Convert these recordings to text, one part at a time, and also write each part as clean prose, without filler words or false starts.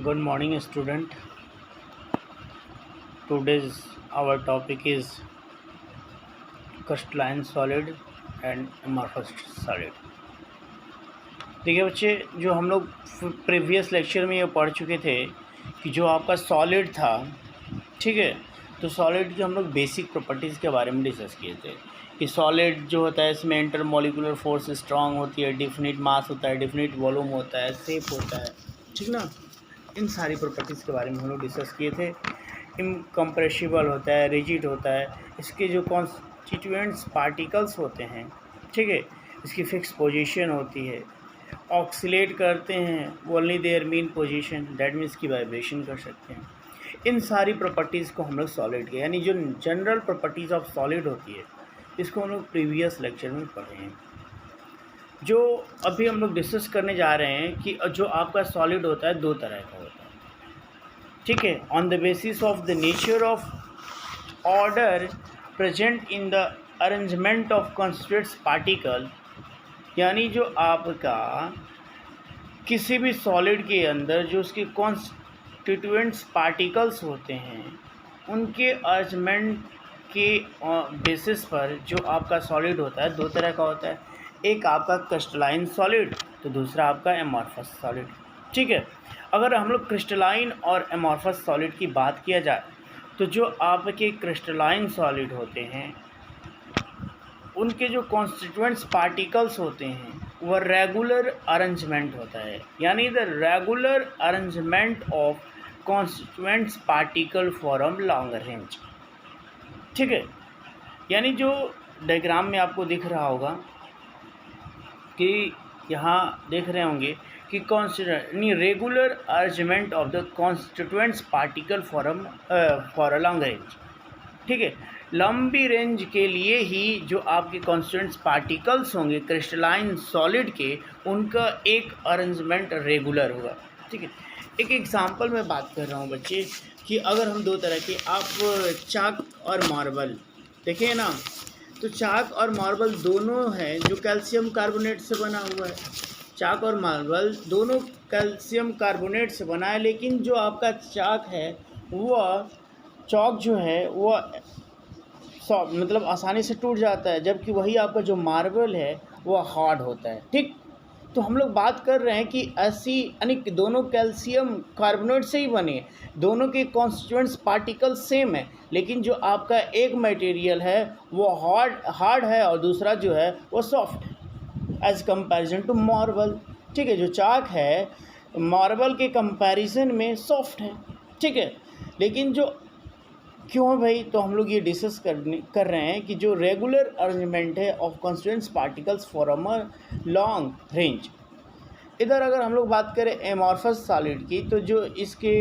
Good morning, student. Today's our topic is crystalline solid and amorphous solid. देखिए बच्चे, जो हम लोग प्रीवियस लेक्चर में ये पढ़ चुके थे कि जो आपका सॉलिड था, ठीक है, तो सॉलिड की हम लोग बेसिक प्रॉपर्टीज़ के बारे में डिस्कस किए थे कि सॉलिड जो होता है इसमें इंटर मॉलिक्यूलर फोर्स स्ट्रांग होती है, डिफिनिट मास होता है, डिफिनिट वॉल्यूम होता है, शेप होता है, ठीक ना। इन सारी प्रॉपर्टीज़ के बारे में हम लोग डिस्कस किए थे। इनकम्प्रेसिबल होता है, रिजिड होता है, इसके जो कॉन्स्टिट्यूएंट्स पार्टिकल्स होते हैं, ठीक है, इसकी फिक्स पोजीशन होती है, ऑक्सीलेट करते हैं only there mean position, that means की वाइब्रेशन कर सकते हैं। इन सारी प्रॉपर्टीज़ को हम लोग सॉलिड के, यानी जो जनरल प्रॉपर्टीज़ ऑफ सॉलिड होती है, इसको हम लोग प्रीवियस लेक्चर में पढ़े हैं। जो अभी हम लोग डिस्कस करने जा रहे हैं कि जो आपका सॉलिड होता है दो तरह का होता है, ठीक है, on the basis of the nature of order present in the arrangement of constituents particle, यानी जो आपका किसी भी सॉलिड के अंदर जो उसके कॉन्स्टिट्यूएंट्स पार्टिकल्स होते हैं उनके अरेंजमेंट के बेसिस पर जो आपका सॉलिड होता है दो तरह का होता है। एक आपका क्रिस्टलाइन सॉलिड, तो दूसरा आपका एमॉर्फस सॉलिड, ठीक है। अगर हम लोग क्रिस्टलाइन और एमॉर्फस सॉलिड की बात किया जाए तो जो आपके क्रिस्टलाइन सॉलिड होते हैं उनके जो कॉन्स्टिट्यूएंट्स पार्टिकल्स होते हैं वह रेगुलर अरेंजमेंट होता है, यानी the regular arrangement of constituents particle form long range, ठीक है। यानी जो डायग्राम में आपको दिख रहा होगा कि यहाँ देख रहे होंगे कि regular arrangement of the constituents particle for a long range, ठीक है। लंबी रेंज के लिए ही जो आपके कॉन्स्टिट्यूएंट्स पार्टिकल्स होंगे क्रिस्टलाइन सॉलिड के, उनका एक अरेंजमेंट रेगुलर होगा, ठीक है। एक एग्जांपल में बात कर रहा हूँ बच्चे कि अगर हम दो तरह के, आप चाक और मार्बल देखें ना, तो चाक और मार्बल दोनों हैं जो कैल्शियम कार्बोनेट से बना हुआ है। चाक और मार्बल दोनों कैल्शियम कार्बोनेट से बना है, लेकिन जो आपका चाक है वह चौक जो है वह सॉफ्ट, मतलब आसानी से टूट जाता है, जबकि वही आपका जो मार्बल है वह हार्ड होता है, ठीक। तो हम लोग बात कर रहे हैं कि ऐसी, यानी कि दोनों कैल्शियम कार्बोनेट से ही बने, दोनों के कॉन्स्टिट्यूएंट्स पार्टिकल सेम है, लेकिन जो आपका एक मटेरियल है वो हार्ड है और दूसरा जो है वो soft as comparison to marble, ठीक है। जो चाक है मार्बल के कंपैरिजन में सॉफ्ट है, ठीक है। लेकिन जो क्यों भाई, तो हम लोग ये डिस्कस कर रहे हैं कि जो रेगुलर अरेंजमेंट है of constituents particles for a long range. इधर अगर हम लोग बात करें एमॉर्फस सॉलिड की, तो जो इसके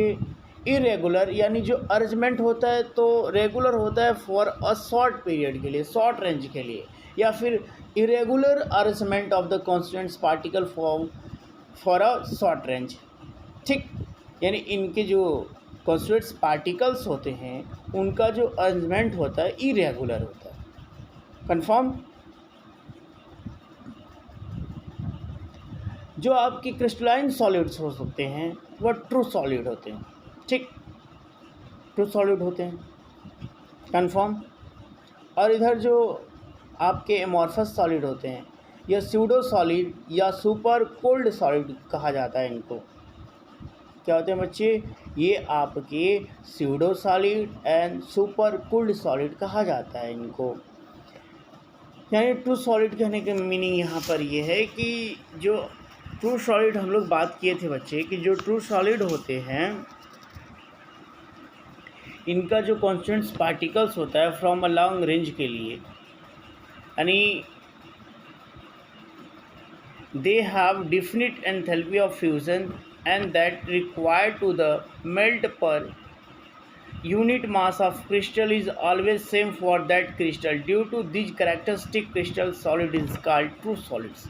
इरेगुलर, यानी जो अरेंजमेंट होता है तो रेगुलर होता है फॉर अ शॉर्ट पीरियड के लिए, शॉर्ट रेंज के लिए, या फिर irregular arrangement of the constituents particle for a short range, ठीक। यानी इनके जो कॉन्स्टिट्यूएंट्स पार्टिकल्स होते हैं उनका जो अरेंजमेंट होता है इरेगुलर होता है। कंफर्म। जो आपके क्रिस्टलाइन सॉलिड्स हो सकते हैं वह ट्रू सॉलिड होते हैं, ठीक, ट्रू सॉलिड होते हैं, कंफर्म। और इधर जो आपके एमॉर्फस सॉलिड होते हैं या स्यूडो सॉलिड या सुपर कोल्ड सॉलिड कहा जाता है इनको। क्या होते हैं बच्चे, ये आपके pseudo solid and super cooled solid कहा जाता है इनको। यानी ट्रू सॉलिड कहने का मीनिंग यहाँ पर ये है कि जो ट्रू सॉलिड हम लोग बात किए थे बच्चे कि जो ट्रू सॉलिड होते हैं इनका जो कॉन्स्टिट्यूएंट्स पार्टिकल्स होता है फ्रॉम अ लॉन्ग रेंज के लिए, यानी they have definite enthalpy of fusion and that required to the melt per unit mass of crystal is always same for that crystal. Due to these characteristic crystal solid is called true solids.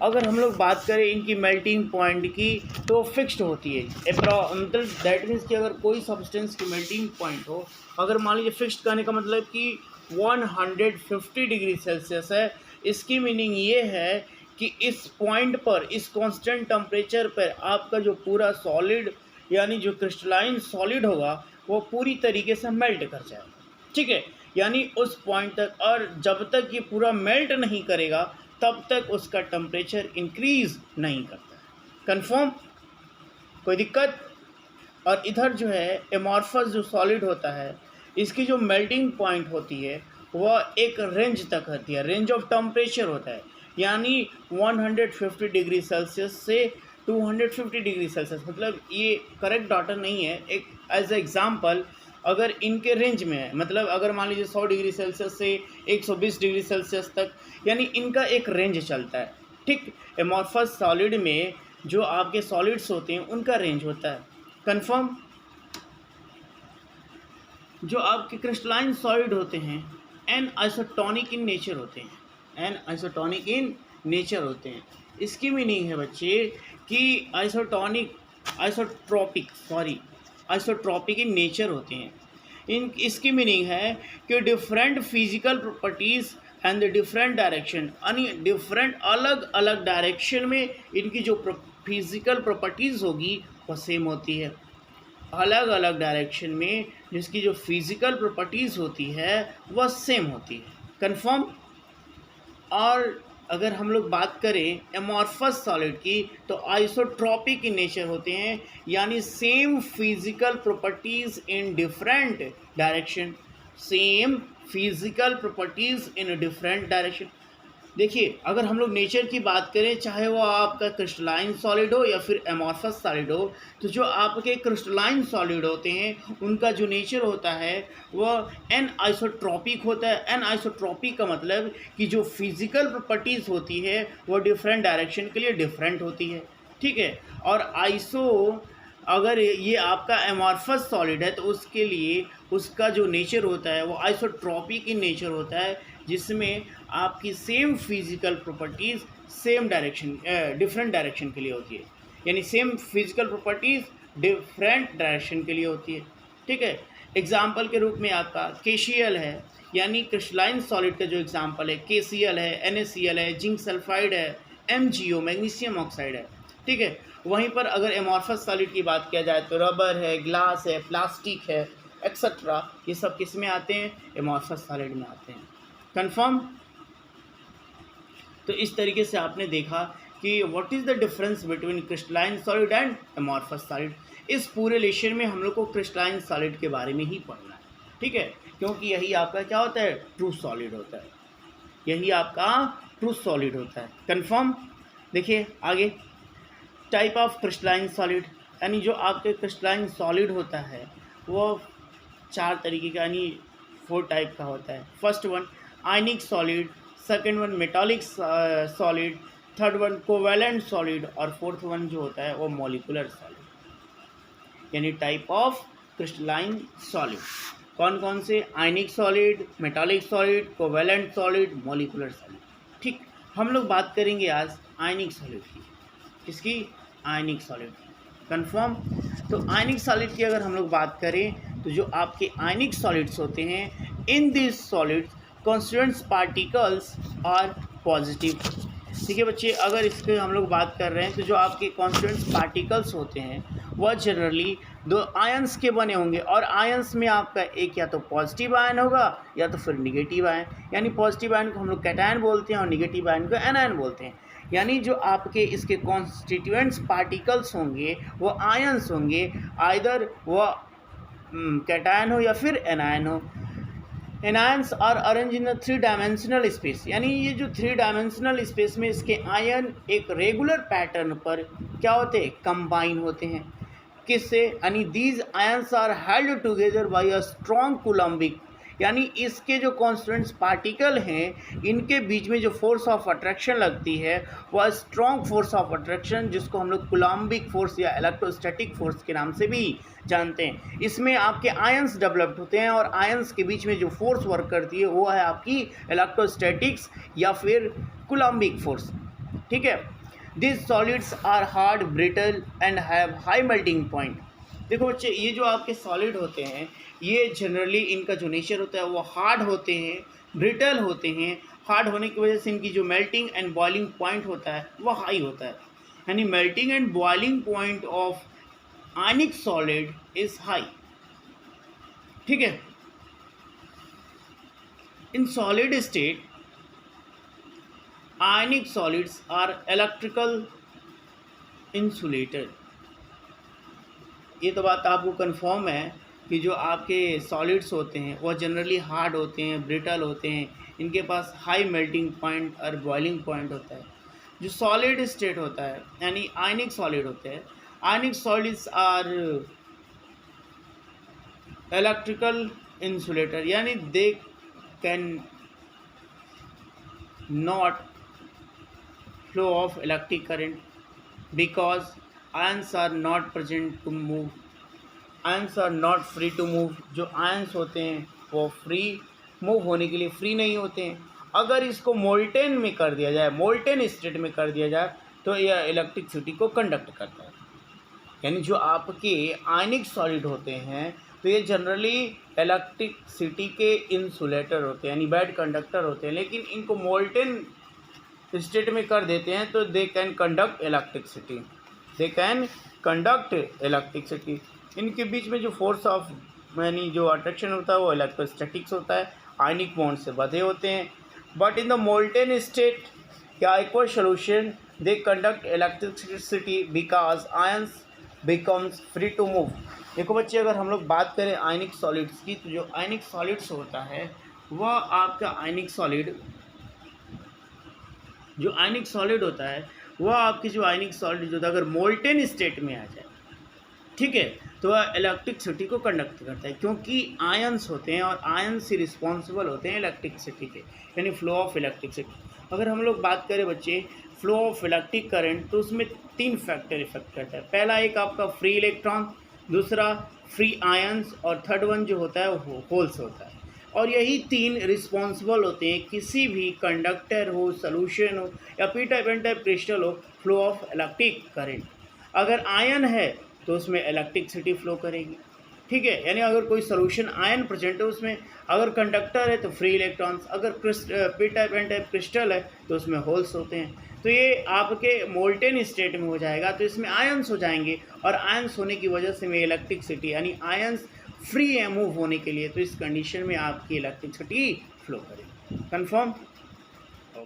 अगर हम लोग बात करें इनकी melting point की तो fixed होती है, मतलब दैट मीन्स कि अगर कोई सब्सटेंस की मेल्टिंग पॉइंट हो, अगर मान लीजिए फिक्स्ड करने का मतलब कि 150 डिग्री सेल्सियस है, इसकी मीनिंग ये है कि इस पॉइंट पर, इस कांस्टेंट टेम्परेचर पर आपका जो पूरा सॉलिड यानी जो क्रिस्टलाइन सॉलिड होगा वो पूरी तरीके से मेल्ट कर जाएगा, ठीक है। यानी उस पॉइंट तक, और जब तक ये पूरा मेल्ट नहीं करेगा तब तक उसका टेम्परेचर इंक्रीज नहीं करता है। कन्फर्म? कोई दिक्कत? और इधर जो है एमॉर्फस जो सॉलिड होता है, इसकी जो मेल्टिंग पॉइंट होती है वह एक रेंज तक होती है, रेंज ऑफ टेम्परेचर होता है, यानी 150 डिग्री सेल्सियस से 250 डिग्री सेल्सियस। मतलब ये करेक्ट डाटा नहीं है, एक एज एग्जांपल अगर इनके रेंज में है, मतलब अगर मान लीजिए 100 डिग्री सेल्सियस से 120 डिग्री सेल्सियस तक, यानी इनका एक रेंज चलता है, ठीक। एमॉर्फस सॉलिड में जो आपके सॉलिड्स होते हैं उनका रेंज होता है। कन्फर्म? जो आपके क्रिस्टलाइन सॉलिड होते हैं एन आइसोटोनिक इन नेचर होते हैं, एन आइसोटोनिक इन नेचर होते हैं। इसकी मीनिंग है बच्चे कि आइसोट्रॉपिक इन नेचर होते हैं। इसकी मीनिंग है कि different physical properties and the different direction, यानी डिफरेंट अलग अलग डायरेक्शन में इनकी जो फिजिकल प्रॉपर्टीज़ होगी वो सेम होती है। अलग अलग डायरेक्शन में जिसकी जो फिजिकल प्रॉपर्टीज़ होती है वह सेम होती है। कन्फर्म? और अगर हम लोग बात करें एमॉर्फस सॉलिड की तो आइसोट्रॉपिक इन नेचर होते हैं, यानी same physical properties in different direction, same physical properties in different direction. देखिए अगर हम लोग नेचर की बात करें, चाहे वो आपका क्रिस्टलाइन सॉलिड हो या फिर एमॉर्फस सॉलिड हो, तो जो आपके क्रिस्टलाइन सॉलिड होते हैं उनका जो नेचर होता है वह एन आइसोट्रॉपिक होता है। एन आइसोट्रॉपिक का मतलब कि जो फिजिकल प्रॉपर्टीज़ होती है वो डिफरेंट डायरेक्शन के लिए डिफरेंट होती है, ठीक है। और अगर ये आपका एमॉर्फस सॉलिड है तो उसके लिए उसका जो नेचर होता है वो आइसोट्रॉपिक इन नेचर होता है, जिसमें आपकी same physical properties same direction different direction के लिए होती है, यानी same physical properties different direction के लिए होती है, ठीक है। एग्जाम्पल के रूप में आपका KCl है, यानी क्रिस्टलाइन सॉलिड का जो एग्जाम्पल है KCl है, NaCl है, जिंक सल्फाइड है, MgO मैग्नीशियम ऑक्साइड है, ठीक है। वहीं पर अगर एमॉर्फस सॉलिड की बात किया जाए तो रबर है, ग्लास है, प्लास्टिक है, एक्सेट्रा, ये सब किस में आते हैं? एमॉर्फस सॉलिड में आते हैं। कन्फर्म? तो इस तरीके से आपने देखा कि what is the difference between crystalline solid and amorphous solid. इस पूरे लेक्चर में हम लोग को क्रिस्टलाइन सॉलिड के बारे में ही पढ़ना है, ठीक है, क्योंकि यही आपका क्या होता है? ट्रू सॉलिड होता है, यही आपका ट्रू सॉलिड होता है। कन्फर्म? देखिए आगे, टाइप ऑफ क्रिस्टलाइन सॉलिड, यानी जो आपके क्रिस्टलाइन सॉलिड होता है वो 4 तरीके का, यानी 4 टाइप का होता है। फर्स्ट वन आयनिक solid, second one metallic solid, third one covalent solid, और फोर्थ वन जो होता है वो मॉलिक्यूलर सॉलिड। यानी टाइप ऑफ क्रिस्टलाइन सॉलिड कौन कौन से? आयनिक solid, metallic solid, covalent solid, molecular solid. ठीक, हम लोग बात करेंगे आज आयनिक सॉलिड की। किसकी? आयनिक सॉलिड। कन्फर्म? तो आयनिक सॉलिड की अगर हम लोग बात करें तो जो आपके आयनिक सॉलिड्स होते हैं, in this solids constituents particles are positive. ठीक है बच्चे, अगर इसके हम लोग बात कर रहे हैं तो जो आपके कॉन्स्टिट्यूएंट्स पार्टिकल्स होते हैं वह जनरली 2 आयंस के बने होंगे, और आयंस में आपका एक या तो पॉजिटिव आयन होगा या तो फिर निगेटिव आयन। यानी पॉजिटिव आयन को हम लोग कैटायन बोलते हैं और निगेटिव आयन को एनायन बोलते हैं। यानी जो आपके इसके कॉन्स्टिट्यूएंट्स पार्टिकल्स होंगे वो आयंस होंगे, आइदर वह कैटायन हो या फिर एनायन हो। Anions are arrange in 3 dimensional space, यानी ये जो 3 डायमेंशनल स्पेस में इसके आयन एक रेगुलर पैटर्न पर क्या होते हैं? कंबाइन होते हैं। किससे? यानी these ions are held together by a strong coulombic, यानी इसके जो कॉन्स्टिट्यूएंट्स पार्टिकल हैं इनके बीच में जो फोर्स ऑफ अट्रैक्शन लगती है वह स्ट्रॉन्ग फोर्स ऑफ अट्रैक्शन, जिसको हम लोग कूलम्बिक फोर्स या इलेक्ट्रोस्टैटिक फोर्स के नाम से भी जानते हैं। इसमें आपके आयंस डेवलप्ड होते हैं और आयंस के बीच में जो फोर्स वर्क करती है वो है आपकी इलेक्ट्रोस्टैटिक्स या फिर कूलम्बिक फोर्स। ठीक है, this solids are hard, brittle and have high melting point. देखो बच्चे, ये जो आपके सॉलिड होते हैं ये जनरली इनका जो नेचर होता है वो हार्ड होते हैं, ब्रिटल होते हैं। हार्ड होने की वजह से इनकी जो मेल्टिंग एंड बॉइलिंग पॉइंट होता है वो हाई होता है। यानी melting and boiling point of ionic solid is high. ठीक है, in solid state ionic solids are electrical insulator. ये तो बात आपको कंफर्म है कि जो आपके सॉलिड्स होते हैं वह जनरली हार्ड होते हैं, ब्रिटल होते हैं, इनके पास हाई मेल्टिंग पॉइंट और बॉइलिंग पॉइंट होता है। जो सॉलिड स्टेट होता है यानी आयनिक सॉलिड होते हैं, ionic solids are electrical insulator, यानी they can not flow of electric current because ions are not present to move, ions are not free to move. जो आयंस होते हैं वो फ्री मूव होने के लिए फ्री नहीं होते हैं। अगर इसको मोल्टेन में कर दिया जाए, मोल्टेन स्टेट में कर दिया जाए, तो यह इलेक्ट्रिसिटी को कंडक्ट करता है। यानी जो आपके आयनिक सॉलिड होते हैं तो ये जनरली इलेक्ट्रिसिटी के इंसुलेटर होते हैं, यानी बैड कंडक्टर होते हैं, लेकिन इनको मोल्टेन स्टेट में कर देते हैं तो they can conduct electricity, they can conduct electricity. इनके बीच में जो फोर्स ऑफ यानी जो अट्रैक्शन होता है वो इलेक्ट्रोस्टैटिक्स होता है, आयनिक बॉन्ड से बंधे होते हैं। But in the molten state या aqueous solution they conduct electricity because ions becomes free to move. देखो बच्चे, अगर हम लोग बात करें आयनिक सॉलिड्स की, तो जो आयनिक सॉलिड्स होता है वह आपका आयनिक सॉलिड, जो आयनिक सॉलिड होता है वह आपकी जो आयनिक सॉलिड होता है अगर मोल्टेन स्टेट में आ जाए, ठीक है, तो वह इलेक्ट्रिसिटी को कंडक्ट करता है, क्योंकि आयंस होते हैं और आयंस से रिस्पॉन्सिबल होते हैं इलेक्ट्रिसिटी के, यानी फ्लो ऑफ इलेक्ट्रिसिटी। अगर हम लोग बात करें बच्चे फ्लो ऑफ इलेक्ट्रिक करंट, तो उसमें 3 फैक्टर इफेक्ट करता है। पहला एक आपका फ्री इलेक्ट्रॉन, दूसरा फ्री आयंस, और थर्ड वन जो होता है वो होल्स होता है। और यही 3 रिस्पॉन्सिबल होते हैं किसी भी कंडक्टर हो, सोल्यूशन हो या P type N type crystal हो, फ्लो ऑफ इलेक्ट्रिक करंट। अगर आयन है तो उसमें इलेक्ट्रिसिटी फ्लो करेगी, ठीक है, यानी अगर कोई सोल्यूशन आयन प्रेजेंट है उसमें, अगर कंडक्टर है तो फ्री इलेक्ट्रॉन्स, अगर P type N type crystal है तो उसमें होल्स होते हैं। तो ये आपके मोल्टेन स्टेट में हो जाएगा तो इसमें आयंस हो जाएंगे, और आयंस होने की वजह से में इलेक्ट्रिसिटी यानी आयंस फ्री है मूव होने के लिए, तो इस कंडीशन में आपकी इलेक्ट्रिसिटी फ्लो करेगी। कंफर्म।